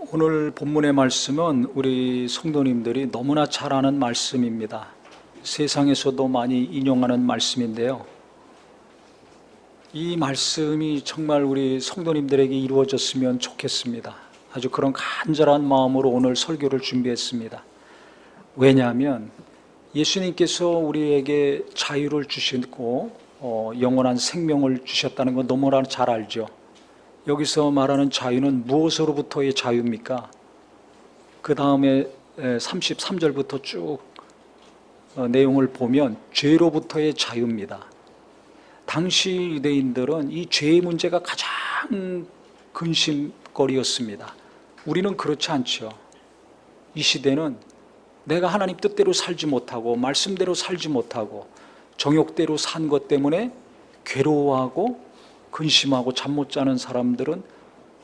오늘 본문의 말씀은 우리 성도님들이 너무나 잘 아는 말씀입니다. 세상에서도 많이 인용하는 말씀인데요. 이 말씀이 정말 우리 성도님들에게 이루어졌으면 좋겠습니다. 아주 그런 간절한 마음으로 오늘 설교를 준비했습니다. 왜냐하면 예수님께서 우리에게 자유를 주시고 영원한 생명을 주셨다는 건 너무나 잘 알죠. 여기서 말하는 자유는 무엇으로부터의 자유입니까? 그 다음에 33절부터 쭉 내용을 보면 죄로부터의 자유입니다. 당시 유대인들은 이 죄의 문제가 가장 근심거리였습니다. 우리는 그렇지 않죠. 이 시대는 내가 하나님 뜻대로 살지 못하고 말씀대로 살지 못하고 정욕대로 산 것 때문에 괴로워하고 근심하고 잠 못 자는 사람들은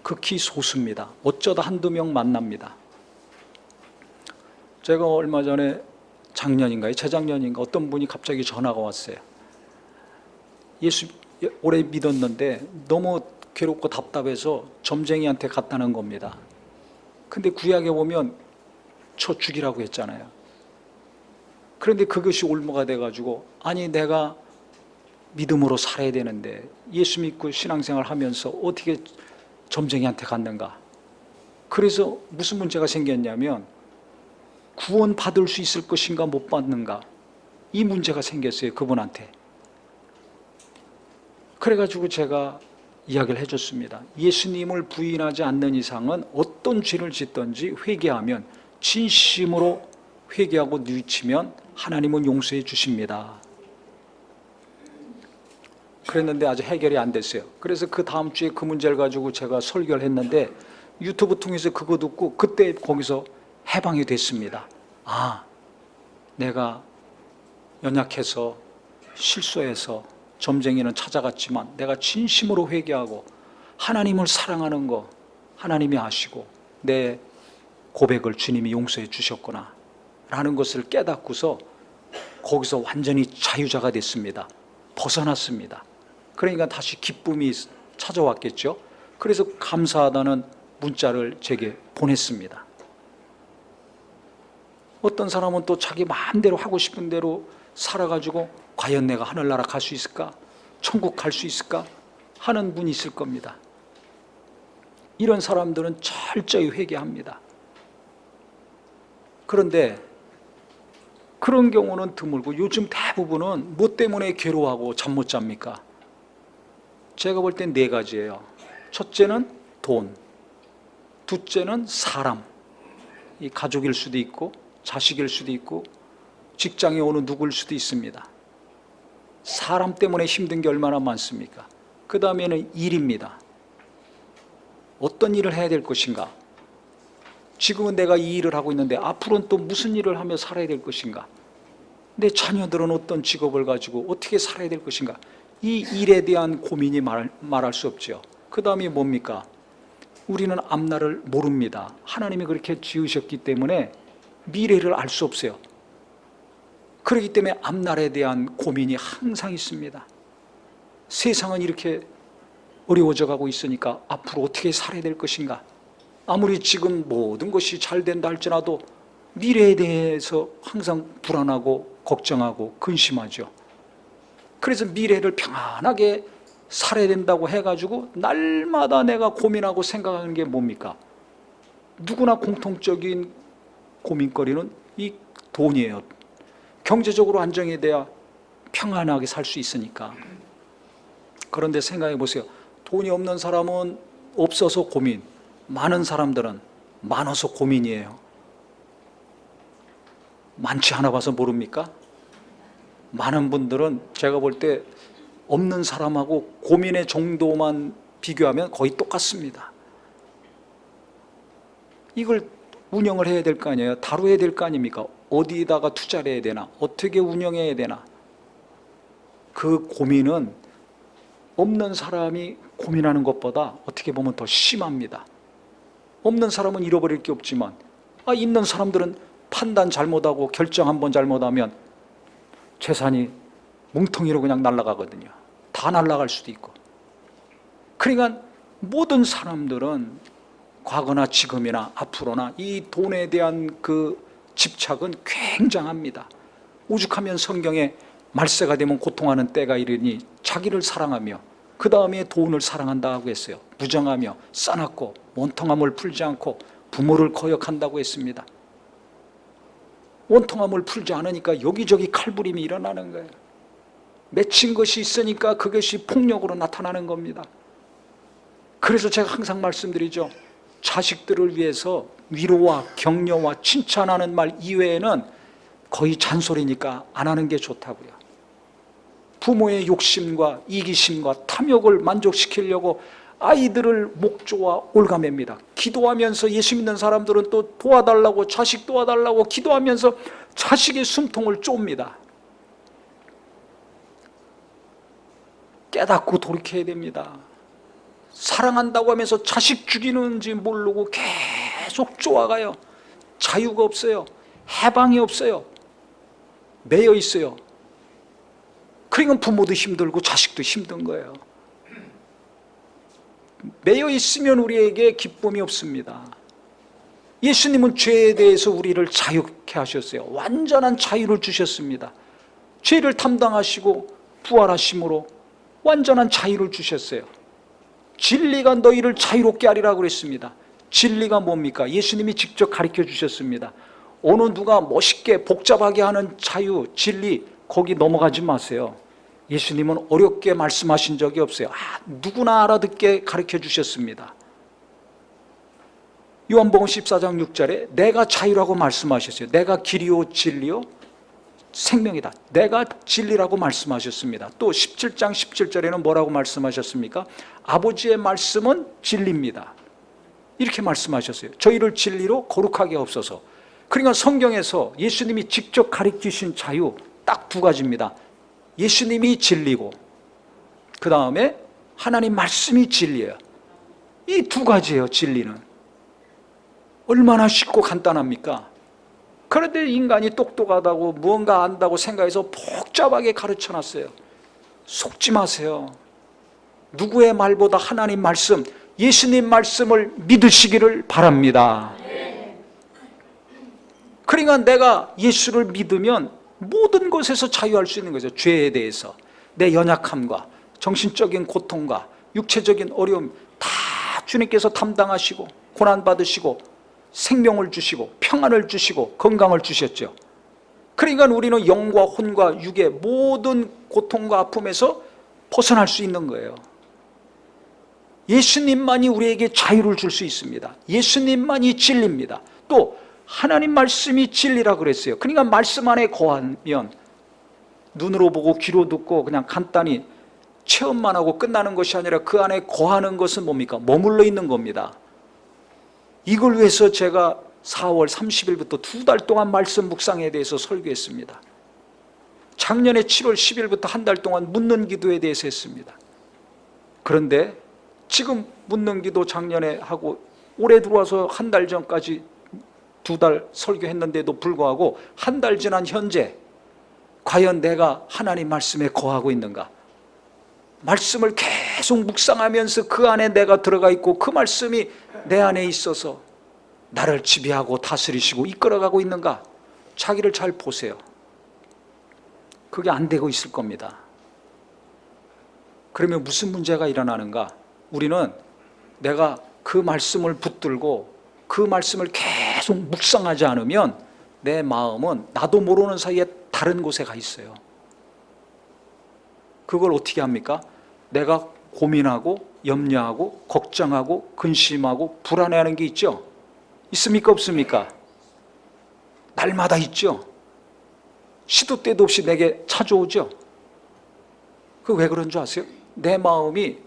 극히 소수입니다. 어쩌다 한두 명 만납니다. 제가 얼마 전에 작년인가요? 재작년인가 어떤 분이 갑자기 전화가 왔어요. 예수 오래 믿었는데 너무 괴롭고 답답해서 점쟁이한테 갔다는 겁니다. 근데 구약에 보면 저 죽이라고 했잖아요. 그런데 그것이 올무가 돼가지고 아니 내가 믿음으로 살아야 되는데 예수 믿고 신앙생활 하면서 어떻게 점쟁이한테 갔는가. 그래서 무슨 문제가 생겼냐면 구원 받을 수 있을 것인가 못 받는가, 이 문제가 생겼어요. 그분한테. 그래가지고 제가 이야기를 해줬습니다. 예수님을 부인하지 않는 이상은 어떤 죄를 짓든지 회개하면, 진심으로 회개하고 뉘우치면 하나님은 용서해 주십니다. 그랬는데 아직 해결이 안 됐어요. 그래서 그 다음 주에 그 문제를 가지고 제가 설교를 했는데 유튜브 통해서 그거 듣고 그때 거기서 해방이 됐습니다. 아, 내가 연약해서 실수해서 점쟁이는 찾아갔지만 내가 진심으로 회개하고 하나님을 사랑하는 거 하나님이 아시고 내 고백을 주님이 용서해 주셨구나 라는 것을 깨닫고서 거기서 완전히 자유자가 됐습니다. 벗어났습니다. 그러니까 다시 기쁨이 찾아왔겠죠. 그래서 감사하다는 문자를 제게 보냈습니다. 어떤 사람은 또 자기 마음대로 하고 싶은 대로 살아가지고 과연 내가 하늘나라 갈 수 있을까? 천국 갈 수 있을까? 하는 분이 있을 겁니다. 이런 사람들은 철저히 회개합니다. 그런데 그런 경우는 드물고 요즘 대부분은 뭐 때문에 괴로워하고 잠 못 잡니까? 제가 볼 땐 네 가지예요. 첫째는 돈, 둘째는 사람, 이 가족일 수도 있고 자식일 수도 있고 직장에 오는 누구일 수도 있습니다. 사람 때문에 힘든 게 얼마나 많습니까? 그 다음에는 일입니다. 어떤 일을 해야 될 것인가? 지금은 내가 이 일을 하고 있는데 앞으로는 또 무슨 일을 하며 살아야 될 것인가? 내 자녀들은 어떤 직업을 가지고 어떻게 살아야 될 것인가? 이 일에 대한 고민이 말할 수 없죠. 그 다음이 뭡니까? 우리는 앞날을 모릅니다. 하나님이 그렇게 지으셨기 때문에 미래를 알 수 없어요. 그렇기 때문에 앞날에 대한 고민이 항상 있습니다. 세상은 이렇게 어려워져 가고 있으니까 앞으로 어떻게 살아야 될 것인가? 아무리 지금 모든 것이 잘 된다 할지라도 미래에 대해서 항상 불안하고 걱정하고 근심하죠. 그래서 미래를 평안하게 살아야 된다고 해가지고 날마다 내가 고민하고 생각하는 게 뭡니까? 누구나 공통적인 고민거리는 이 돈이에요. 경제적으로 안정이 돼야 평안하게 살 수 있으니까. 그런데 생각해 보세요. 돈이 없는 사람은 없어서 고민, 많은 사람들은 많아서 고민이에요. 많지 않아 봐서 모릅니까? 많은 분들은 제가 볼 때 없는 사람하고 고민의 정도만 비교하면 거의 똑같습니다. 이걸 운영을 해야 될 거 아니에요. 다뤄야 될 거 아닙니까? 어디다가 투자를 해야 되나? 어떻게 운영해야 되나? 그 고민은 없는 사람이 고민하는 것보다 어떻게 보면 더 심합니다. 없는 사람은 잃어버릴 게 없지만 있는 사람들은 판단 잘못하고 결정 한번 잘못하면 재산이 뭉텅이로 그냥 날아가거든요. 다 날아갈 수도 있고. 그러니까 모든 사람들은 과거나 지금이나 앞으로나 이 돈에 대한 그 집착은 굉장합니다. 오죽하면 성경에 말세가 되면 고통하는 때가 이르니 자기를 사랑하며 그 다음에 돈을 사랑한다고 했어요. 무정하며 싸납고 원통함을 풀지 않고 부모를 거역한다고 했습니다. 원통함을 풀지 않으니까 여기저기 칼부림이 일어나는 거예요. 맺힌 것이 있으니까 그것이 폭력으로 나타나는 겁니다. 그래서 제가 항상 말씀드리죠. 자식들을 위해서 위로와 격려와 칭찬하는 말 이외에는 거의 잔소리니까 안 하는 게 좋다고요. 부모의 욕심과 이기심과 탐욕을 만족시키려고 아이들을 목조와 올가맵니다. 기도하면서 예수 믿는 사람들은 또 도와달라고, 자식 도와달라고 기도하면서 자식의 숨통을 쫭니다. 깨닫고 돌이켜야 됩니다. 사랑한다고 하면서 자식 죽이는지 모르고 계속 쪼아가요. 자유가 없어요. 해방이 없어요. 매여 있어요. 그러니까 부모도 힘들고 자식도 힘든 거예요. 매여 있으면 우리에게 기쁨이 없습니다. 예수님은 죄에 대해서 우리를 자유케 하셨어요. 완전한 자유를 주셨습니다. 죄를 담당하시고 부활하심으로 완전한 자유를 주셨어요. 진리가 너희를 자유롭게 하리라고 그랬습니다. 진리가 뭡니까? 예수님이 직접 가르쳐 주셨습니다. 어느 누가 멋있게 복잡하게 하는 자유, 진리 거기 넘어가지 마세요. 예수님은 어렵게 말씀하신 적이 없어요. 누구나 알아듣게 가르쳐 주셨습니다. 요한복음 14장 6절에 내가 자유라고 말씀하셨어요. 내가 길이요 진리요 생명이다. 내가 진리라고 말씀하셨습니다. 또 17장 17절에는 뭐라고 말씀하셨습니까? 아버지의 말씀은 진리입니다. 이렇게 말씀하셨어요. 저희를 진리로 거룩하게 하옵소서. 그러니까 성경에서 예수님이 직접 가르치신 자유 딱 두 가지입니다. 예수님이 진리고 그 다음에 하나님 말씀이 진리예요. 이 두 가지예요. 진리는 얼마나 쉽고 간단합니까? 그런데 인간이 똑똑하다고 무언가 안다고 생각해서 복잡하게 가르쳐놨어요. 속지 마세요. 누구의 말보다 하나님 말씀, 예수님 말씀을 믿으시기를 바랍니다. 그러니까 내가 예수를 믿으면 모든 것에서 자유할 수 있는 거죠. 죄에 대해서 내 연약함과 정신적인 고통과 육체적인 어려움 다 주님께서 담당하시고 고난받으시고 생명을 주시고 평안을 주시고 건강을 주셨죠. 그러니까 우리는 영과 혼과 육의 모든 고통과 아픔에서 벗어날 수 있는 거예요. 예수님만이 우리에게 자유를 줄 수 있습니다. 예수님만이 진리입니다. 또 하나님 말씀이 진리라 그랬어요. 그러니까 말씀 안에 거하면 눈으로 보고 귀로 듣고 그냥 간단히 체험만 하고 끝나는 것이 아니라 그 안에 거하는 것은 뭡니까? 머물러 있는 겁니다. 이걸 위해서 제가 4월 30일부터 2달 동안 말씀 묵상에 대해서 설교했습니다. 작년에 7월 10일부터 한 달 동안 묻는 기도에 대해서 했습니다. 그런데 지금 묻는 기도 작년에 하고 올해 들어와서 한 달 전까지 2달 설교했는데도 불구하고 한 달 지난 현재 과연 내가 하나님 말씀에 거하고 있는가? 말씀을 계속 묵상하면서 그 안에 내가 들어가 있고 그 말씀이 내 안에 있어서 나를 지배하고 다스리시고 이끌어가고 있는가? 자기를 잘 보세요. 그게 안 되고 있을 겁니다. 그러면 무슨 문제가 일어나는가? 우리는 내가 그 말씀을 붙들고 그 말씀을 계속 묵상하지 않으면 내 마음은 나도 모르는 사이에 다른 곳에 가 있어요. 그걸 어떻게 합니까? 내가 고민하고 염려하고 걱정하고 근심하고 불안해하는 게 있죠? 있습니까? 없습니까? 날마다 있죠? 시도 때도 없이 내게 찾아오죠? 그 왜 그런 줄 아세요? 내 마음이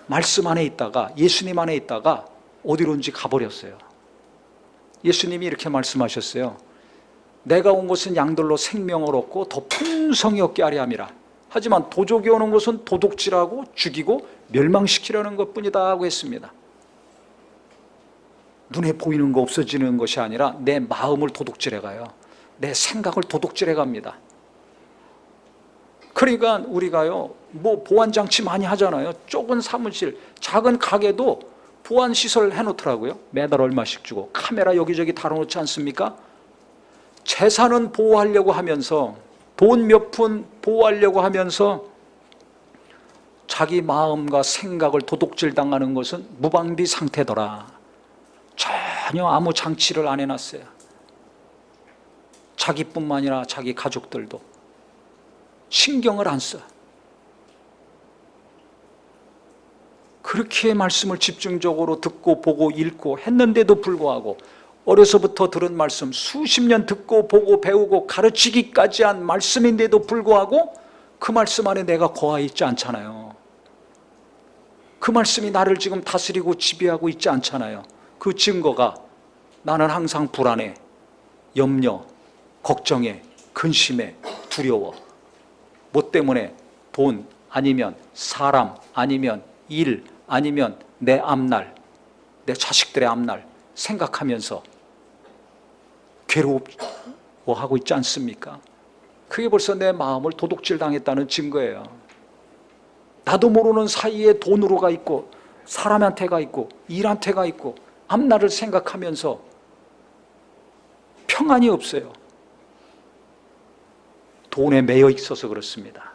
말씀 안에 있다가 예수님 안에 있다가 어디론지 가버렸어요. 예수님이 이렇게 말씀하셨어요. 내가 온 것은 양들로 생명을 얻고 더 풍성히 얻게 하려 함이라. 하지만 도적이 오는 것은 도둑질하고 죽이고 멸망시키려는 것뿐이다 하고 했습니다. 눈에 보이는 거 없어지는 것이 아니라 내 마음을 도둑질해 가요. 내 생각을 도둑질해 갑니다. 그러니까 우리가요, 뭐 보안장치 많이 하잖아요. 좁은 사무실, 작은 가게도 보안시설 해놓더라고요. 매달 얼마씩 주고 카메라 여기저기 달아놓지 않습니까? 재산은 보호하려고 하면서, 돈 몇 푼 보호하려고 하면서 자기 마음과 생각을 도둑질 당하는 것은 무방비 상태더라. 전혀 아무 장치를 안 해놨어요. 자기뿐만 아니라 자기 가족들도 신경을 안 써. 그렇게 말씀을 집중적으로 듣고 보고 읽고 했는데도 불구하고 어려서부터 들은 말씀, 수십 년 듣고 보고 배우고 가르치기까지 한 말씀인데도 불구하고 그 말씀 안에 내가 거하여 있지 않잖아요. 그 말씀이 나를 지금 다스리고 지배하고 있지 않잖아요. 그 증거가 나는 항상 불안해, 염려, 걱정해, 근심해, 두려워. 뭐 때문에? 돈 아니면 사람 아니면 일 아니면 내 앞날, 내 자식들의 앞날 생각하면서 괴로워하고 있지 않습니까? 그게 벌써 내 마음을 도둑질 당했다는 증거예요. 나도 모르는 사이에 돈으로 가 있고 사람한테 가 있고 일한테 가 있고 앞날을 생각하면서 평안이 없어요. 돈에 매여 있어서 그렇습니다.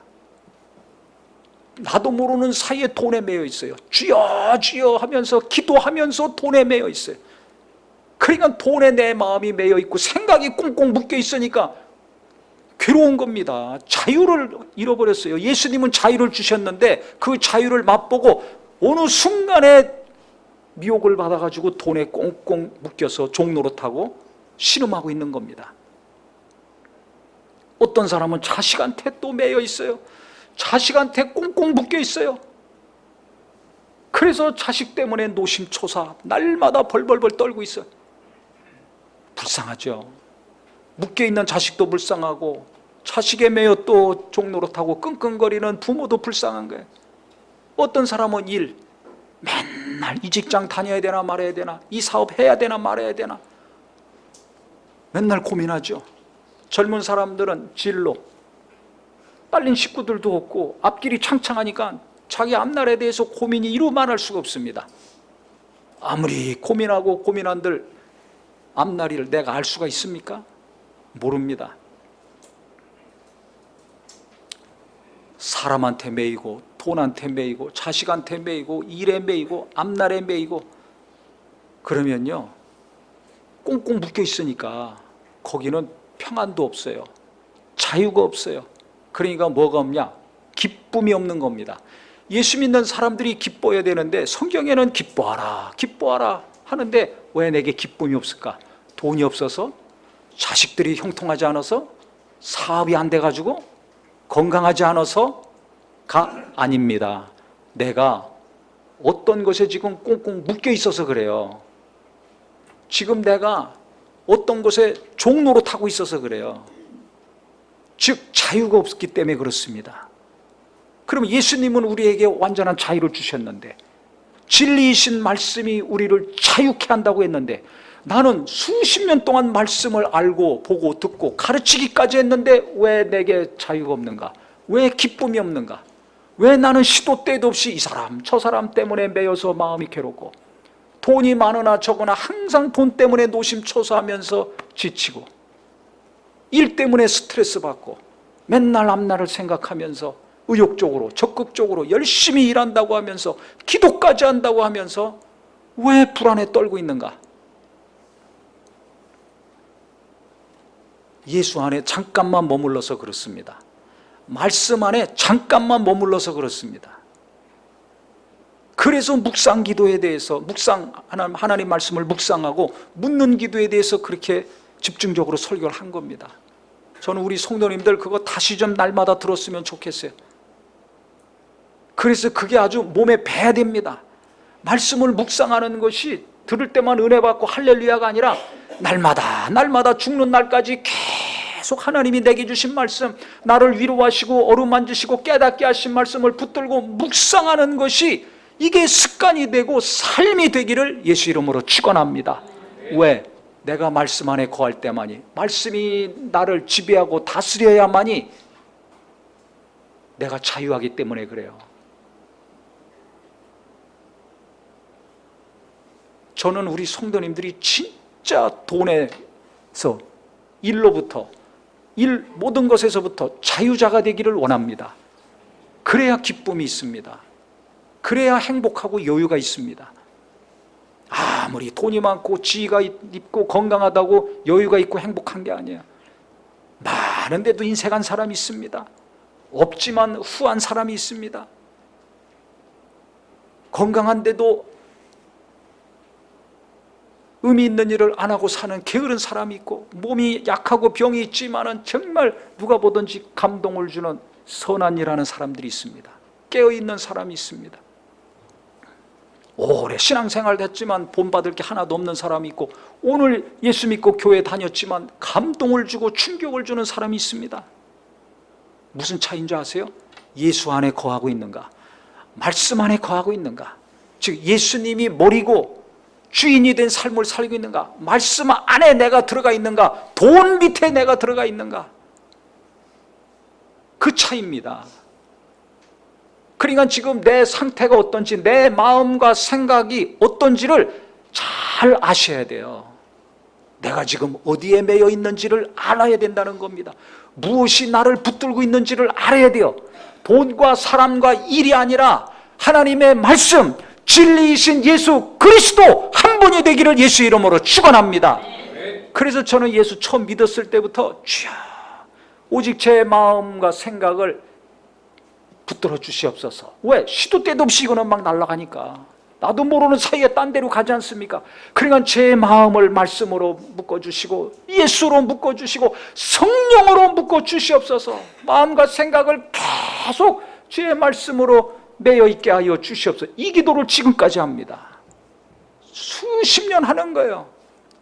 나도 모르는 사이에 돈에 매여 있어요. 주여 주여 하면서 기도하면서 돈에 매여 있어요. 그러니까 돈에 내 마음이 매여 있고 생각이 꽁꽁 묶여 있으니까 괴로운 겁니다. 자유를 잃어버렸어요. 예수님은 자유를 주셨는데 그 자유를 맛보고 어느 순간에 미혹을 받아가지고 돈에 꽁꽁 묶여서 종노릇하고 신음하고 있는 겁니다. 어떤 사람은 자식한테 또 매여 있어요. 자식한테 꽁꽁 묶여 있어요. 그래서 자식 때문에 노심초사 날마다 벌벌벌 떨고 있어요. 불쌍하죠. 묶여있는 자식도 불쌍하고 자식에 매여 또 종노릇하고 끙끙거리는 부모도 불쌍한 거예요. 어떤 사람은 일, 맨날 이 직장 다녀야 되나 말아야 되나, 이 사업 해야 되나 말아야 되나 맨날 고민하죠. 젊은 사람들은 진로, 딸린 식구들도 없고 앞길이 창창하니까 자기 앞날에 대해서 고민이 이루 말할 수가 없습니다. 아무리 고민하고 고민한들 앞날을 내가 알 수가 있습니까? 모릅니다. 사람한테 매이고 돈한테 매이고 자식한테 매이고 일에 매이고 앞날에 매이고 그러면요 꽁꽁 묶여 있으니까 거기는 평안도 없어요. 자유가 없어요. 그러니까 뭐가 없냐? 기쁨이 없는 겁니다. 예수 믿는 사람들이 기뻐해야 되는데 성경에는 기뻐하라 기뻐하라 하는데 왜 내게 기쁨이 없을까? 돈이 없어서? 자식들이 형통하지 않아서? 사업이 안 돼가지고? 건강하지 않아서?가 아닙니다. 내가 어떤 것에 지금 꽁꽁 묶여 있어서 그래요. 지금 내가 어떤 것에 종노릇하고 있어서 그래요. 즉 자유가 없기 때문에 그렇습니다. 그럼 예수님은 우리에게 완전한 자유를 주셨는데 진리이신 말씀이 우리를 자유케 한다고 했는데 나는 수십 년 동안 말씀을 알고 보고 듣고 가르치기까지 했는데 왜 내게 자유가 없는가? 왜 기쁨이 없는가? 왜 나는 시도 때도 없이 이 사람 저 사람 때문에 매여서 마음이 괴롭고 돈이 많으나 적으나 항상 돈 때문에 노심초사하면서 지치고 일 때문에 스트레스 받고 맨날 앞날을 생각하면서 의욕적으로 적극적으로 열심히 일한다고 하면서 기도까지 한다고 하면서 왜 불안에 떨고 있는가? 예수 안에 잠깐만 머물러서 그렇습니다. 말씀 안에 잠깐만 머물러서 그렇습니다. 그래서 묵상 기도에 대해서 하나님 말씀을 묵상하고 묻는 기도에 대해서 그렇게 집중적으로 설교를 한 겁니다. 저는 우리 성도님들 그거 다시 좀 날마다 들었으면 좋겠어요. 그래서 그게 아주 몸에 배야 됩니다. 말씀을 묵상하는 것이 들을 때만 은혜 받고 할렐루야가 아니라 날마다 죽는 날까지 계속 하나님이 내게 주신 말씀, 나를 위로하시고 어루만지시고 깨닫게 하신 말씀을 붙들고 묵상하는 것이 이게 습관이 되고 삶이 되기를 예수 이름으로 축원합니다. 왜? 내가 말씀 안에 거할 때만이, 말씀이 나를 지배하고 다스려야만이 내가 자유하기 때문에 그래요. 저는 우리 성도님들이 진짜 돈에서, 일로부터, 모든 것에서부터 자유자가 되기를 원합니다. 그래야 기쁨이 있습니다. 그래야 행복하고 여유가 있습니다. 아무리 돈이 많고 지위가 있고 건강하다고 여유가 있고 행복한 게 아니에요. 많은데도 인색한 사람이 있습니다. 없지만 후한 사람이 있습니다. 건강한데도 의미 있는 일을 안 하고 사는 게으른 사람이 있고, 몸이 약하고 병이 있지만은 정말 누가 보든지 감동을 주는 선한 일하는 사람들이 있습니다. 깨어있는 사람이 있습니다. 오래 신앙생활 했지만 본받을 게 하나도 없는 사람이 있고, 오늘 예수 믿고 교회 다녔지만 감동을 주고 충격을 주는 사람이 있습니다. 무슨 차이인 줄 아세요? 예수 안에 거하고 있는가, 말씀 안에 거하고 있는가. 즉 예수님이 머리고 주인이 된 삶을 살고 있는가, 말씀 안에 내가 들어가 있는가, 돈 밑에 내가 들어가 있는가. 그 차이입니다. 그러니까 지금 내 상태가 어떤지, 내 마음과 생각이 어떤지를 잘 아셔야 돼요. 내가 지금 어디에 매여 있는지를 알아야 된다는 겁니다. 무엇이 나를 붙들고 있는지를 알아야 돼요. 돈과 사람과 일이 아니라 하나님의 말씀, 진리이신 예수 그리스도 한 분이 되기를 예수 이름으로 축원합니다. 그래서 저는 예수 처음 믿었을 때부터 주여, 오직 제 마음과 생각을 붙들어 주시옵소서. 왜? 시도 때도 없이 이거는 막 날아가니까. 나도 모르는 사이에 딴 데로 가지 않습니까? 그러니까 제 마음을 말씀으로 묶어주시고, 예수로 묶어주시고, 성령으로 묶어주시옵소서. 마음과 생각을 계속 주의 말씀으로 매여 있게 하여 주시옵소서. 이 기도를 지금까지 합니다. 수십 년 하는 거예요.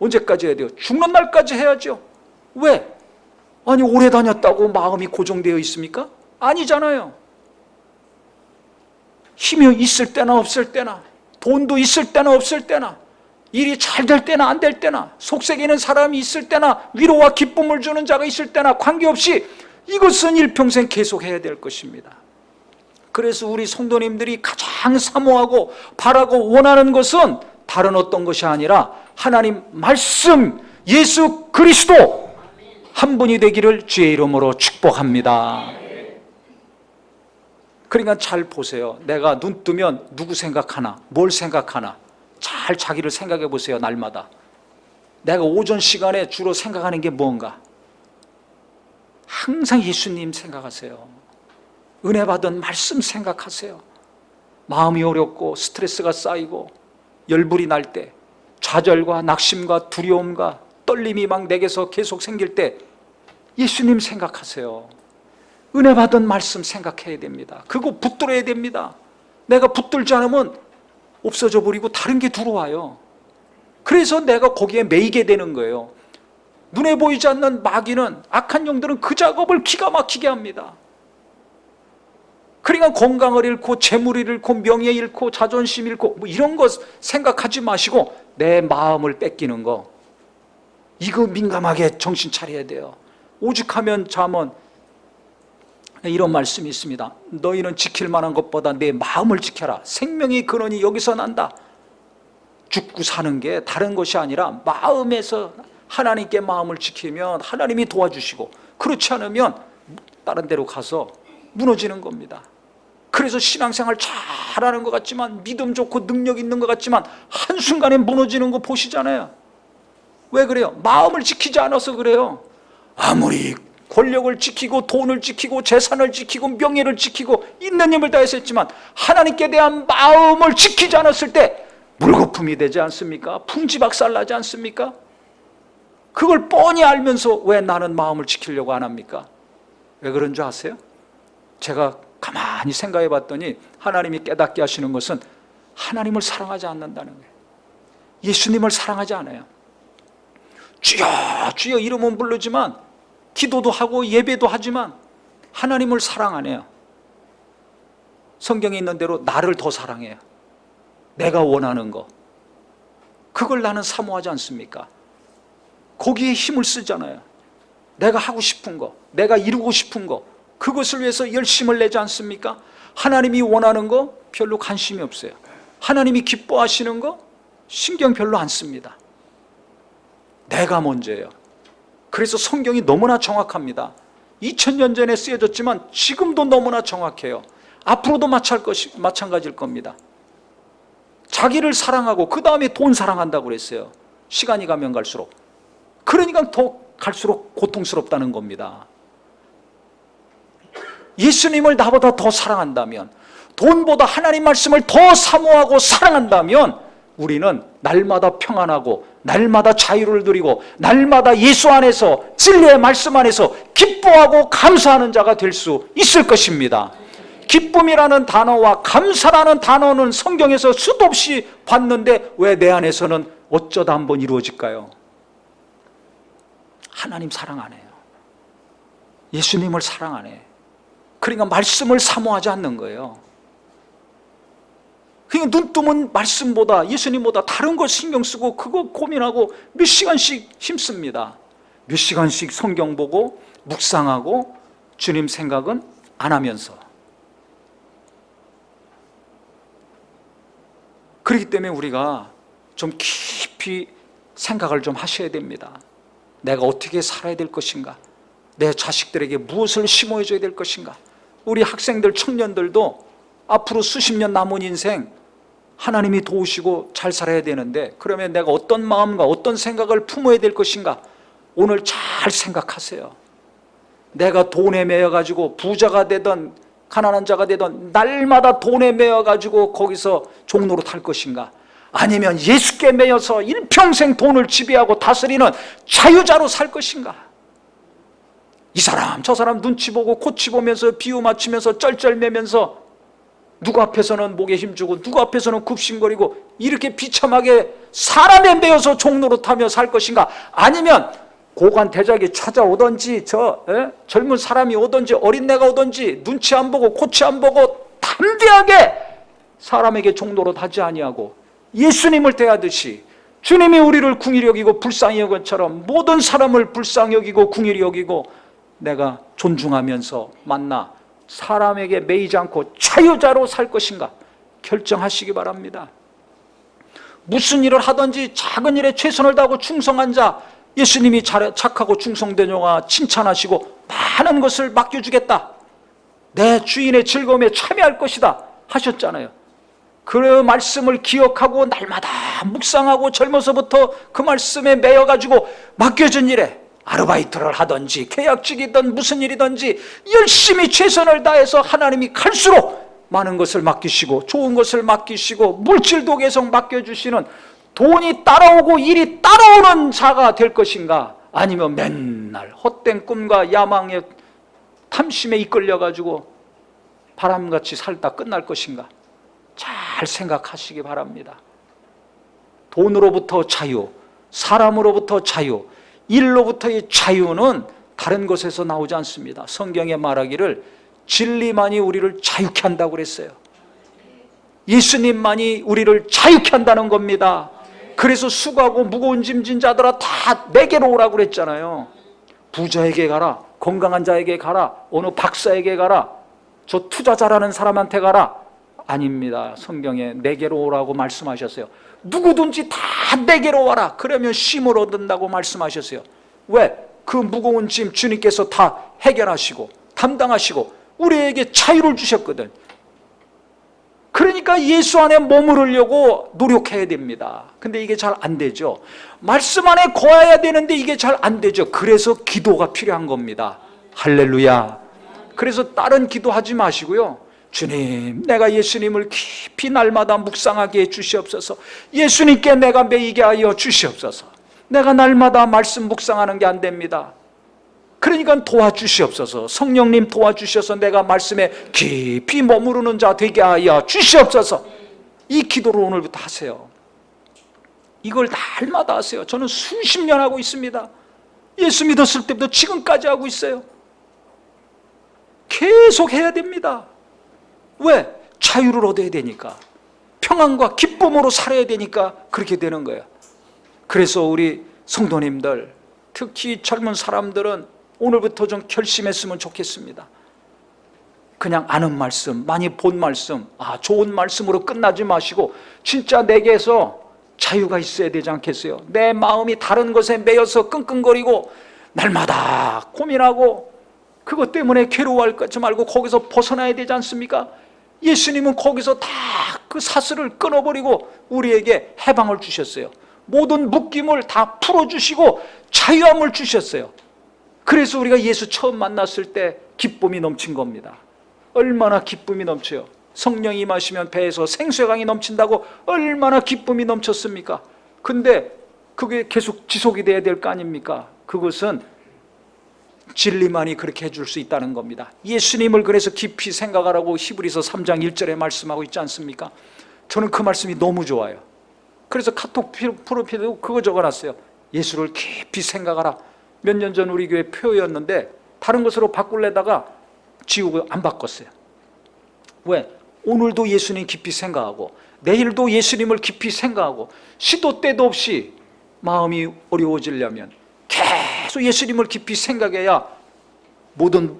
언제까지 해야 돼요? 죽는 날까지 해야죠. 왜? 아니 오래 다녔다고 마음이 고정되어 있습니까? 아니잖아요. 힘이 있을 때나 없을 때나, 돈도 있을 때나 없을 때나, 일이 잘 될 때나 안 될 때나, 속썩이는 사람이 있을 때나, 위로와 기쁨을 주는 자가 있을 때나 관계없이 이것은 일평생 계속해야 될 것입니다. 그래서 우리 성도님들이 가장 사모하고 바라고 원하는 것은 다른 어떤 것이 아니라 하나님 말씀, 예수 그리스도 한 분이 되기를 주의 이름으로 축복합니다. 그러니까 잘 보세요. 내가 눈 뜨면 누구 생각하나, 뭘 생각하나 잘 자기를 생각해 보세요. 날마다 내가 오전 시간에 주로 생각하는 게 뭔가, 항상 예수님 생각하세요. 은혜 받은 말씀 생각하세요. 마음이 어렵고 스트레스가 쌓이고 열불이 날 때, 좌절과 낙심과 두려움과 떨림이 막 내게서 계속 생길 때 예수님 생각하세요. 은혜 받은 말씀 생각해야 됩니다. 그거 붙들어야 됩니다. 내가 붙들지 않으면 없어져 버리고 다른 게 들어와요. 그래서 내가 거기에 매이게 되는 거예요. 눈에 보이지 않는 마귀는, 악한 영들은 그 작업을 기가 막히게 합니다. 그러니까 건강을 잃고 재물을 잃고 명예 잃고 자존심 잃고 뭐 이런 것 생각하지 마시고 내 마음을 뺏기는 거, 이거 민감하게 정신 차려야 돼요. 오죽하면 잠언 이런 말씀이 있습니다. 너희는 지킬 만한 것보다 내 마음을 지켜라. 생명의 근원이 여기서 난다. 죽고 사는 게 다른 것이 아니라 마음에서 하나님께 마음을 지키면 하나님이 도와주시고, 그렇지 않으면 다른 데로 가서 무너지는 겁니다. 그래서 신앙생활 잘하는 것 같지만, 믿음 좋고 능력 있는 것 같지만 한순간에 무너지는 거 보시잖아요. 왜 그래요? 마음을 지키지 않아서 그래요. 아무리 권력을 지키고 돈을 지키고 재산을 지키고 명예를 지키고 있는 힘을 다해서 했지만 하나님께 대한 마음을 지키지 않았을 때 물거품이 되지 않습니까? 풍지박살나지 않습니까? 그걸 뻔히 알면서 왜 나는 마음을 지키려고 안 합니까? 왜 그런 줄 아세요? 제가 가만히 생각해 봤더니 하나님이 깨닫게 하시는 것은 하나님을 사랑하지 않는다는 거예요. 예수님을 사랑하지 않아요. 주여 주여 이름은 부르지만, 기도도 하고 예배도 하지만 하나님을 사랑 안 해요. 성경에 있는 대로 나를 더 사랑해요. 내가 원하는 거, 그걸 나는 사모하지 않습니까? 거기에 힘을 쓰잖아요. 내가 하고 싶은 거, 내가 이루고 싶은 거, 그것을 위해서 열심을 내지 않습니까? 하나님이 원하는 거 별로 관심이 없어요. 하나님이 기뻐하시는 거 신경 별로 안 씁니다. 내가 먼저예요. 그래서 성경이 너무나 정확합니다. 2000년 전에 쓰여졌지만 지금도 너무나 정확해요. 앞으로도 마찬가지일 겁니다. 자기를 사랑하고 그 다음에 돈 사랑한다고 그랬어요. 시간이 가면 갈수록. 그러니까 더 갈수록 고통스럽다는 겁니다. 예수님을 나보다 더 사랑한다면, 돈보다 하나님 말씀을 더 사모하고 사랑한다면 우리는 날마다 평안하고 날마다 자유를 누리고 날마다 예수 안에서, 진리의 말씀 안에서 기뻐하고 감사하는 자가 될 수 있을 것입니다. 기쁨이라는 단어와 감사라는 단어는 성경에서 수도 없이 봤는데 왜 내 안에서는 어쩌다 한번 이루어질까요? 하나님 사랑 안 해요. 예수님을 사랑 안 해. 그러니까 말씀을 사모하지 않는 거예요. 그러니까 눈 뜨면 말씀보다, 예수님보다 다른 거 신경 쓰고 그거 고민하고 몇 시간씩 힘씁니다. 몇 시간씩 성경 보고 묵상하고 주님 생각은 안 하면서. 그렇기 때문에 우리가 좀 깊이 생각을 좀 하셔야 됩니다. 내가 어떻게 살아야 될 것인가? 내 자식들에게 무엇을 심어줘야 될 것인가? 우리 학생들, 청년들도 앞으로 수십 년 남은 인생 하나님이 도우시고 잘 살아야 되는데, 그러면 내가 어떤 마음과 어떤 생각을 품어야 될 것인가? 오늘 잘 생각하세요. 내가 돈에 매여가지고 부자가 되든 가난한 자가 되든 날마다 돈에 매여가지고 거기서 종로로 탈 것인가? 아니면 예수께 매여서 일평생 돈을 지배하고 다스리는 자유자로 살 것인가? 이 사람 저 사람 눈치 보고 코치 보면서 비유 맞추면서 쩔쩔매면서 누구 앞에서는 목에 힘주고 누구 앞에서는 굽신거리고 이렇게 비참하게 사람에 매여서 종로로 타며 살 것인가? 아니면 고관 대작이 찾아오든지 젊은 사람이 오든지 어린애가 오든지 눈치 안 보고 코치 안 보고 담대하게 사람에게 종로로 타지 아니하고 예수님을 대하듯이 주님이 우리를 궁일히 여기고 불쌍히 여긴 것처럼 모든 사람을 불쌍히 여기고 궁일히 여기고 내가 존중하면서 만나 사람에게 매이지 않고 자유자로 살 것인가 결정하시기 바랍니다. 무슨 일을 하든지 작은 일에 최선을 다하고 충성한 자, 예수님이 착하고 충성된 영아 칭찬하시고 많은 것을 맡겨주겠다, 내 주인의 즐거움에 참여할 것이다 하셨잖아요. 그 말씀을 기억하고 날마다 묵상하고 젊어서부터 그 말씀에 매여가지고 맡겨진 일에 아르바이트를 하든지 계약직이든 무슨 일이든지 열심히 최선을 다해서 하나님이 갈수록 많은 것을 맡기시고 좋은 것을 맡기시고 물질도 계속 맡겨주시는, 돈이 따라오고 일이 따라오는 자가 될 것인가? 아니면 맨날 헛된 꿈과 야망의 탐심에 이끌려가지고 바람같이 살다 끝날 것인가? 잘 생각하시기 바랍니다. 돈으로부터 자유, 사람으로부터 자유, 일로부터의 자유는 다른 것에서 나오지 않습니다. 성경에 말하기를 진리만이 우리를 자유케 한다고 그랬어요. 예수님만이 우리를 자유케 한다는 겁니다. 그래서 수고하고 무거운 짐진 자들아 다 내게로 오라고 그랬잖아요. 부자에게 가라, 건강한 자에게 가라, 어느 박사에게 가라, 저 투자 잘하는 사람한테 가라. 아닙니다. 성경에 내게로 오라고 말씀하셨어요. 누구든지 다 내게로 와라. 그러면 쉼을 얻는다고 말씀하셨어요. 왜? 그 무거운 짐 주님께서 다 해결하시고 담당하시고 우리에게 자유를 주셨거든. 그러니까 예수 안에 머무르려고 노력해야 됩니다. 근데 이게 잘 안 되죠. 말씀 안에 거해야 되는데 이게 잘 안 되죠. 그래서 기도가 필요한 겁니다. 할렐루야. 그래서 다른 기도하지 마시고요, 주님, 내가 예수님을 깊이 날마다 묵상하게 해 주시옵소서. 예수님께 내가 매이게 하여 주시옵소서. 내가 날마다 말씀 묵상하는 게 안 됩니다. 그러니까 도와주시옵소서. 성령님 도와주셔서 내가 말씀에 깊이 머무르는 자 되게 하여 주시옵소서. 이 기도를 오늘부터 하세요. 이걸 날마다 하세요. 저는 수십 년 하고 있습니다. 예수 믿었을 때부터 지금까지 하고 있어요. 계속 해야 됩니다. 왜? 자유를 얻어야 되니까, 평안과 기쁨으로 살아야 되니까 그렇게 되는 거예요. 그래서 우리 성도님들, 특히 젊은 사람들은 오늘부터 좀 결심했으면 좋겠습니다. 그냥 아는 말씀, 많이 본 말씀, 좋은 말씀으로 끝나지 마시고 진짜 내게서 자유가 있어야 되지 않겠어요? 내 마음이 다른 것에 매여서 끙끙거리고 날마다 고민하고 그것 때문에 괴로워할 것지 말고 거기서 벗어나야 되지 않습니까? 예수님은 거기서 다 그 사슬을 끊어버리고 우리에게 해방을 주셨어요. 모든 묶임을 다 풀어주시고 자유함을 주셨어요. 그래서 우리가 예수 처음 만났을 때 기쁨이 넘친 겁니다. 얼마나 기쁨이 넘쳐요. 성령이 임하시면 배에서 생수의 강이 넘친다고 얼마나 기쁨이 넘쳤습니까? 근데 그게 계속 지속이 돼야 될 거 아닙니까? 그것은 진리만이 그렇게 해줄 수 있다는 겁니다. 예수님을 그래서 깊이 생각하라고 히브리서 3장 1절에 말씀하고 있지 않습니까? 저는 그 말씀이 너무 좋아요. 그래서 카톡 프로필에도 그거 적어놨어요. 예수를 깊이 생각하라. 몇 년 전 우리 교회 표였는데 다른 것으로 바꾸려다가 지우고 안 바꿨어요. 왜? 오늘도 예수님 깊이 생각하고 내일도 예수님을 깊이 생각하고 시도 때도 없이 마음이 어려워지려면 계속 예수님을 깊이 생각해야 모든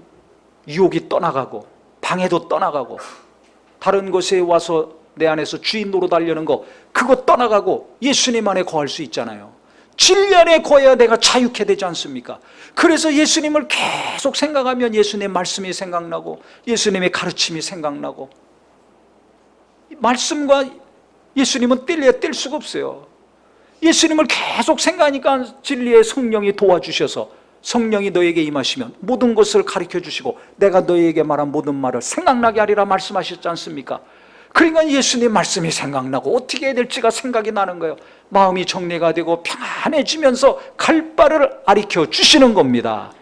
유혹이 떠나가고 방해도 떠나가고 다른 곳에 와서 내 안에서 주인 노릇하려는 거 그거 떠나가고 예수님 안에 거할 수 있잖아요. 진리 안에 거해야 내가 자유케 되지 않습니까? 그래서 예수님을 계속 생각하면 예수님의 말씀이 생각나고 예수님의 가르침이 생각나고 말씀과 예수님은 뗄 수가 없어요. 예수님을 계속 생각하니까 진리의 성령이 도와주셔서 성령이 너에게 임하시면 모든 것을 가르쳐 주시고 내가 너에게 말한 모든 말을 생각나게 하리라 말씀하셨지 않습니까? 그러니까 예수님 말씀이 생각나고 어떻게 해야 될지가 생각이 나는 거예요. 마음이 정리가 되고 평안해지면서 갈 바를 가르쳐 주시는 겁니다.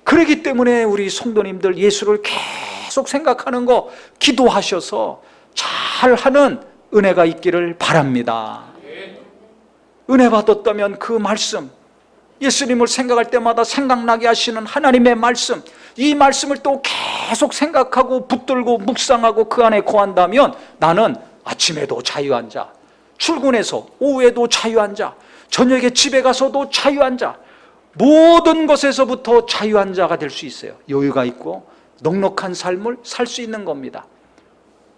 그렇기 때문에 우리 성도님들 예수를 계속 생각하는 거 기도하셔서 잘하는 은혜가 있기를 바랍니다. 은혜 받았다면 그 말씀, 예수님을 생각할 때마다 생각나게 하시는 하나님의 말씀, 이 말씀을 또 계속 생각하고 붙들고 묵상하고 그 안에 거한다면 나는 아침에도 자유한 자, 출근해서 오후에도 자유한 자, 저녁에 집에 가서도 자유한 자, 모든 것에서부터 자유한 자가 될 수 있어요. 여유가 있고 넉넉한 삶을 살 수 있는 겁니다.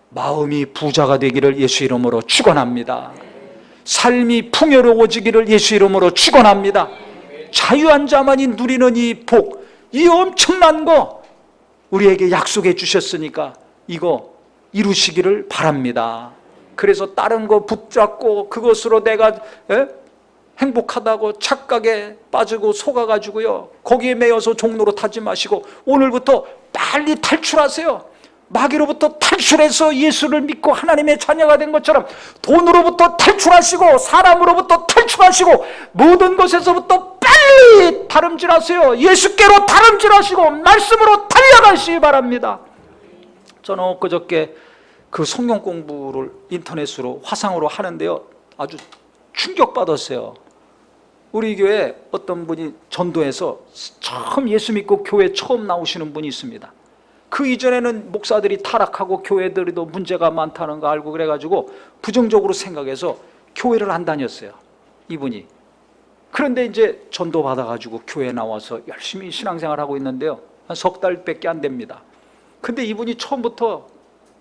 마음이 부자가 되기를 예수 이름으로 축원합니다. 삶이 풍요로워지기를 예수 이름으로 축원합니다. 자유한 자만이 누리는 이 복, 이 엄청난 거 우리에게 약속해 주셨으니까 이거 이루시기를 바랍니다. 그래서 다른 거 붙잡고 그것으로 내가 행복하다고 착각에 빠지고 속아가지고요 거기에 매여서 종로로 타지 마시고 오늘부터 빨리 탈출하세요. 마귀로부터 탈출해서 예수를 믿고 하나님의 자녀가 된 것처럼 돈으로부터 탈출하시고 사람으로부터 탈출하시고 모든 것에서부터 빨리 다름질하세요. 예수께로 다름질하시고 말씀으로 달려가시기 바랍니다. 저는 엊그저께 그 성경 공부를 인터넷으로 화상으로 하는데요 아주 충격받았어요. 우리 교회 어떤 분이 전도해서 처음 예수 믿고 교회 처음 나오시는 분이 있습니다. 그 이전에는 목사들이 타락하고 교회들도 문제가 많다는 거 알고 그래가지고 부정적으로 생각해서 교회를 안 다녔어요 이분이. 그런데 이제 전도 받아가지고 교회 나와서 열심히 신앙생활 하고 있는데요 한 석 달밖에 안 됩니다. 근데 이분이 처음부터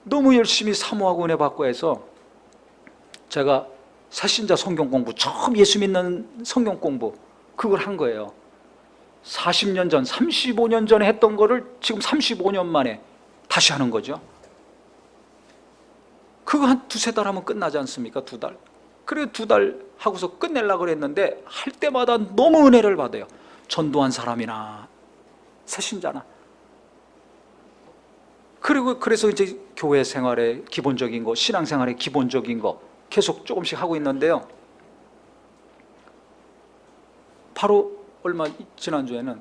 너무 열심히 사모하고 은혜 받고 해서 제가 새신자 성경 공부 처음 예수 믿는 성경 공부 그걸 한 거예요. 40년 전 35년 전에 했던 거를 지금 35년 만에 다시 하는 거죠. 그거 한 두세 달 하면 끝나지 않습니까? 2달. 그래 2달 하고서 끝내려고 그랬는데 할 때마다 너무 은혜를 받아요. 전도한 사람이나 새신자나. 그리고 그래서 이제 교회 생활의 기본적인 거, 신앙생활의 기본적인 거 계속 조금씩 하고 있는데요. 바로 얼마 지난주에는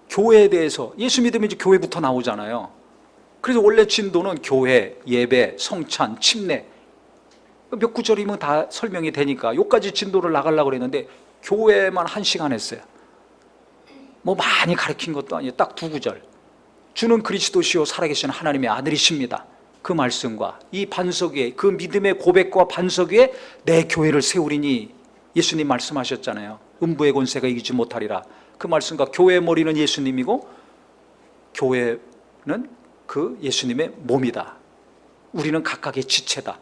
교회에 대해서 예수 믿으면 이제 교회부터 나오잖아요. 그래서 원래 진도는 교회, 예배, 성찬, 침례 몇 구절이면 다 설명이 되니까 요까지 진도를 나가려고 그랬는데 교회만 1시간 했어요. 뭐 많이 가르친 것도 아니에요. 딱 2구절. 주는 그리스도시요 살아계신 하나님의 아들이십니다. 그 말씀과 이 반석 위에 그 믿음의 고백과 반석 위에 내 교회를 세우리니 예수님 말씀하셨잖아요. 음부의 권세가 이기지 못하리라. 그 말씀과 교회의 머리는 예수님이고 교회는 그 예수님의 몸이다. 우리는 각각의 지체다.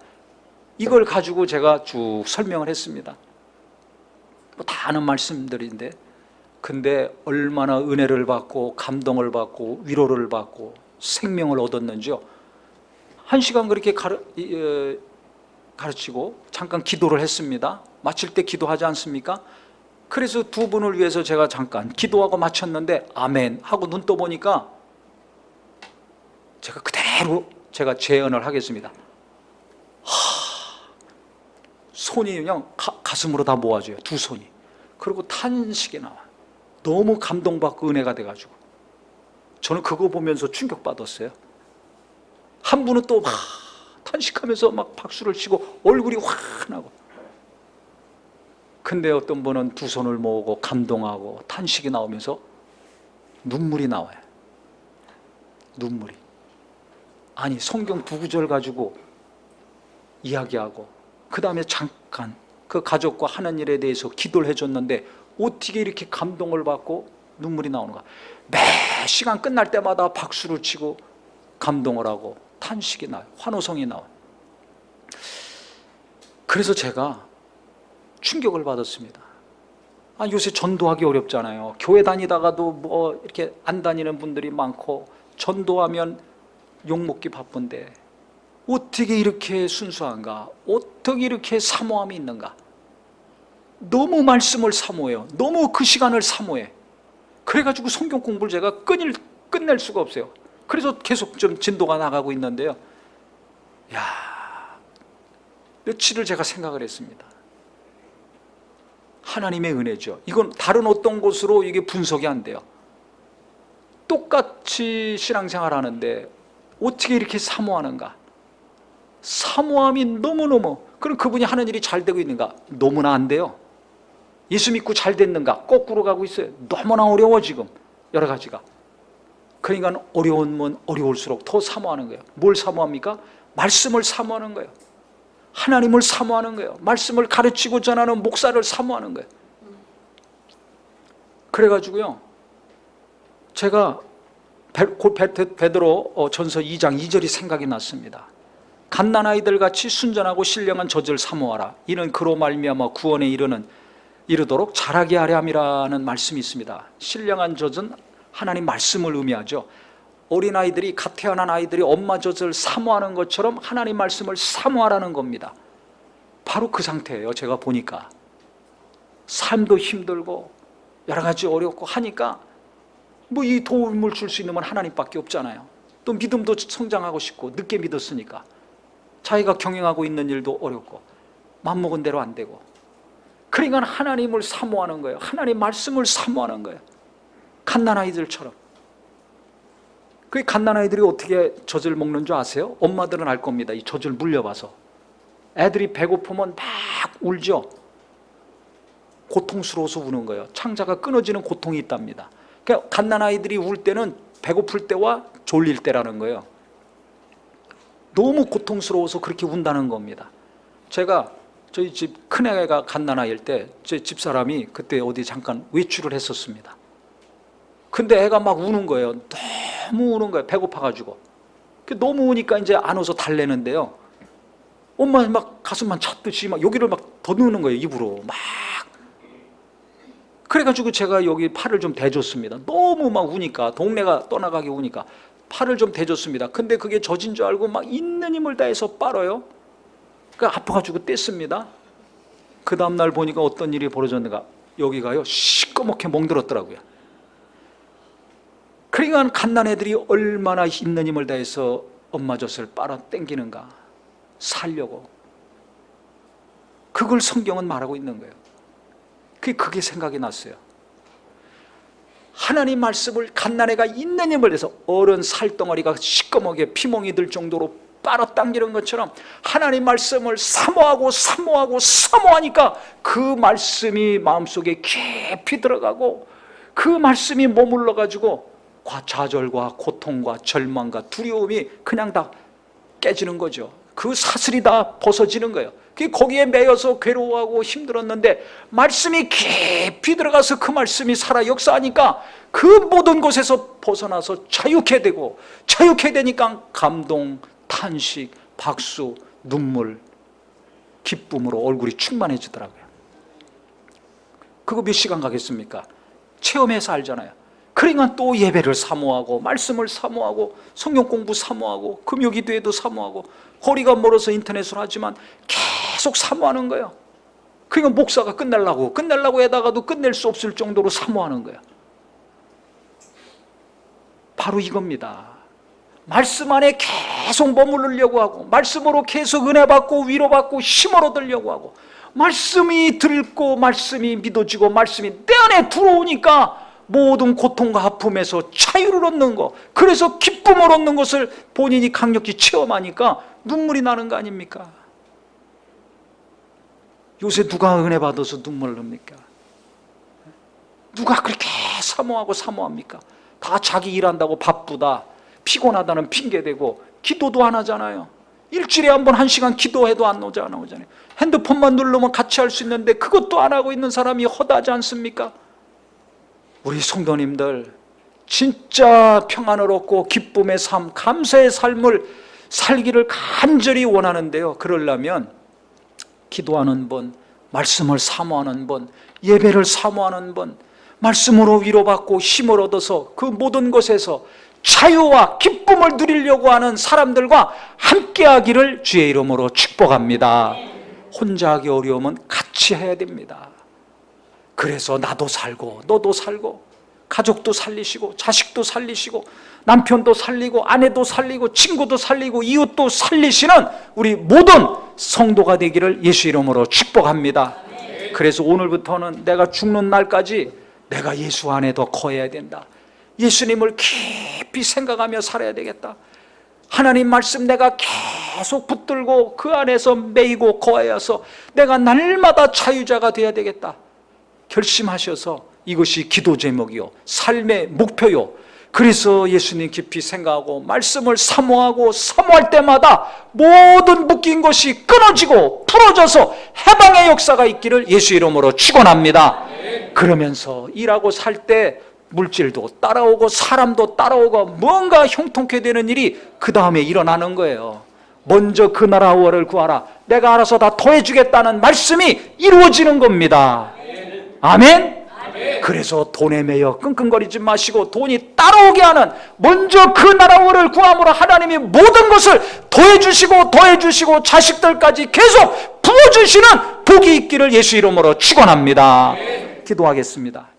이걸 가지고 제가 쭉 설명을 했습니다. 뭐 다 아는 말씀들인데, 근데 얼마나 은혜를 받고 감동을 받고 위로를 받고 생명을 얻었는지요. 1시간 그렇게 가르치고 잠깐 기도를 했습니다. 마칠 때 기도하지 않습니까? 그래서 두 분을 위해서 제가 잠깐 기도하고 마쳤는데 아멘 하고 눈 떠보니까 제가 그대로 제가 재언을 하겠습니다. 손이 그냥 가슴으로 다 모아져요. 두 손이. 그리고 탄식이 나와요. 너무 감동받고 은혜가 돼가지고 저는 그거 보면서 충격받았어요. 한 분은 또 막 탄식하면서 막 박수를 치고 얼굴이 환하고, 근데 어떤 분은 두 손을 모으고 감동하고 탄식이 나오면서 눈물이 나와요. 눈물이. 아니, 성경 두 구절 가지고 이야기하고 그 다음에 잠깐 그 가족과 하는 일에 대해서 기도를 해줬는데 어떻게 이렇게 감동을 받고 눈물이 나오는가. 매 시간 끝날 때마다 박수를 치고 감동을 하고 탄식이 나요. 환호성이 나와요. 그래서 제가 충격을 받았습니다. 요새 전도하기 어렵잖아요. 교회 다니다가도 뭐 이렇게 안 다니는 분들이 많고 전도하면 욕먹기 바쁜데 어떻게 이렇게 순수한가? 어떻게 이렇게 사모함이 있는가? 너무 말씀을 사모해요. 너무 그 시간을 사모해. 그래가지고 성경 공부를 제가 끝낼 수가 없어요. 그래서 계속 좀 진도가 나가고 있는데요. 며칠을 제가 생각을 했습니다. 하나님의 은혜죠. 이건 다른 어떤 곳으로 이게 분석이 안 돼요. 똑같이 신앙생활 하는데 어떻게 이렇게 사모하는가? 사모함이 너무너무. 그럼 그분이 하는 일이 잘 되고 있는가? 너무나 안 돼요. 예수 믿고 잘 됐는가? 거꾸로 가고 있어요. 너무나 어려워 지금 여러 가지가. 그러니까 어려우면 어려울수록 더 사모하는 거예요. 뭘 사모합니까? 말씀을 사모하는 거예요. 하나님을 사모하는 거예요. 말씀을 가르치고 전하는 목사를 사모하는 거예요. 그래가지고요, 제가 베드로 전서 2장 2절이 생각이 났습니다. 갓난아이들 같이 순전하고 신령한 젖을 사모하라. 이는 그로 말미암아 구원에 이르도록 자라게 하려 함이라는 말씀이 있습니다. 신령한 젖은 하나님 말씀을 의미하죠. 어린아이들이, 갓 태어난 아이들이 엄마 젖을 사모하는 것처럼 하나님 말씀을 사모하라는 겁니다. 바로 그 상태예요. 제가 보니까 삶도 힘들고 여러 가지 어렵고 하니까 뭐 이 도움을 줄 수 있는 건 하나님밖에 없잖아요. 또 믿음도 성장하고 싶고 늦게 믿었으니까 자기가 경영하고 있는 일도 어렵고 맘먹은 대로 안 되고, 그러니까 하나님을 사모하는 거예요. 하나님 말씀을 사모하는 거예요. 갓난아이들처럼. 그 갓난아이들이 어떻게 젖을 먹는 줄 아세요? 엄마들은 알 겁니다. 이 젖을 물려봐서. 애들이 배고프면 막 울죠. 고통스러워서 우는 거예요. 창자가 끊어지는 고통이 있답니다. 그러니까 갓난아이들이 울 때는 배고플 때와 졸릴 때라는 거예요. 너무 고통스러워서 그렇게 운다는 겁니다. 제가 저희 집 큰애가 갓난아이일 때 제 집사람이 그때 어디 잠깐 외출을 했었습니다. 근데 애가 막 우는 거예요. 너무 우는 거예요. 배고파가지고. 너무 우니까 이제 안어서 달래는데요. 엄마 막 가슴만 찼듯이 막 여기를 막 더 넣는 거예요. 입으로 막. 그래가지고 제가 여기 팔을 좀 대줬습니다. 너무 막 우니까, 동네가 떠나가게 우니까 팔을 좀 대줬습니다. 근데 그게 젖인 줄 알고 막 있는 힘을 다해서 빨아요. 그러니까 아파가지고 뗐습니다. 그 다음날 보니까 어떤 일이 벌어졌는가, 여기가요 시꺼멓게 멍들었더라고요. 그러니까 갓난애들이 얼마나 있는 힘을 다해서 엄마 젖을 빨아 당기는가, 살려고. 그걸 성경은 말하고 있는 거예요. 그게 생각이 났어요. 하나님 말씀을 갓난애가 있는 힘을 내서 어른 살덩어리가 시꺼멓게 피멍이 들 정도로 빨아당기는 것처럼 하나님 말씀을 사모하고 사모하고 사모하니까 그 말씀이 마음속에 깊이 들어가고 그 말씀이 머물러 가지고 좌절과 고통과 절망과 두려움이 그냥 다 깨지는 거죠. 그 사슬이 다 벗어지는 거예요. 거기에 매여서 괴로워하고 힘들었는데 말씀이 깊이 들어가서 그 말씀이 살아 역사하니까 그 모든 곳에서 벗어나서 자유케 되고, 자유케 되니까 감동, 탄식, 박수, 눈물, 기쁨으로 얼굴이 충만해지더라고요. 그거 몇 시간 가겠습니까? 체험해서 알잖아요. 그러니까 또 예배를 사모하고 말씀을 사모하고 성경 공부 사모하고 금요기도에도 사모하고 거리가 멀어서 인터넷으로 하지만 계속 사모하는 거예요. 그러니까 목사가 끝내려고 하다가도 끝낼 수 없을 정도로 사모하는 거예요. 바로 이겁니다. 말씀 안에 계속 머무르려고 하고 말씀으로 계속 은혜 받고 위로받고 힘을 얻으려고 하고 말씀이 들고 말씀이 믿어지고 말씀이 내 안에 들어오니까 모든 고통과 아픔에서 자유를 얻는 거, 그래서 기쁨을 얻는 것을 본인이 강력히 체험하니까 눈물이 나는 거 아닙니까? 요새 누가 은혜 받아서 눈물 납니까? 누가 그렇게 사모합니까? 다 자기 일한다고 바쁘다, 피곤하다는 핑계대고 기도도 안 하잖아요. 일주일에 한 번 1시간 기도해도 안 나오잖아요. 핸드폰만 누르면 같이 할 수 있는데 그것도 안 하고 있는 사람이 허다하지 않습니까? 우리 성도님들 진짜 평안을 얻고 기쁨의 삶, 감사의 삶을 살기를 간절히 원하는데요, 그러려면 기도하는 분, 말씀을 사모하는 분, 예배를 사모하는 분, 말씀으로 위로받고 힘을 얻어서 그 모든 것에서 자유와 기쁨을 누리려고 하는 사람들과 함께하기를 주의 이름으로 축복합니다. 혼자 하기 어려우면 같이 해야 됩니다. 그래서 나도 살고 너도 살고 가족도 살리시고 자식도 살리시고 남편도 살리고 아내도 살리고 친구도 살리고 이웃도 살리시는 우리 모든 성도가 되기를 예수 이름으로 축복합니다. 그래서 오늘부터는 내가 죽는 날까지 내가 예수 안에 더 거해야 된다. 예수님을 깊이 생각하며 살아야 되겠다. 하나님 말씀 내가 계속 붙들고 그 안에서 매이고 거하여서 내가 날마다 자유자가 되어야 되겠다. 결심하셔서 이것이 기도 제목이요, 삶의 목표요. 그래서 예수님 깊이 생각하고 말씀을 사모할 때마다 모든 묶인 것이 끊어지고 풀어져서 해방의 역사가 있기를 예수 이름으로 축원합니다. 그러면서 일하고 살 때 물질도 따라오고 사람도 따라오고 뭔가 형통케 되는 일이 그 다음에 일어나는 거예요. 먼저 그 나라와를 구하라, 내가 알아서 다 더해주겠다는 말씀이 이루어지는 겁니다. 아멘? 그래서 돈에 매여 끙끙거리지 마시고 돈이 따라오게 하는, 먼저 그 나라와를 구함으로 하나님이 모든 것을 더해주시고 자식들까지 계속 부어주시는 복이 있기를 예수 이름으로 축원합니다. 기도하겠습니다.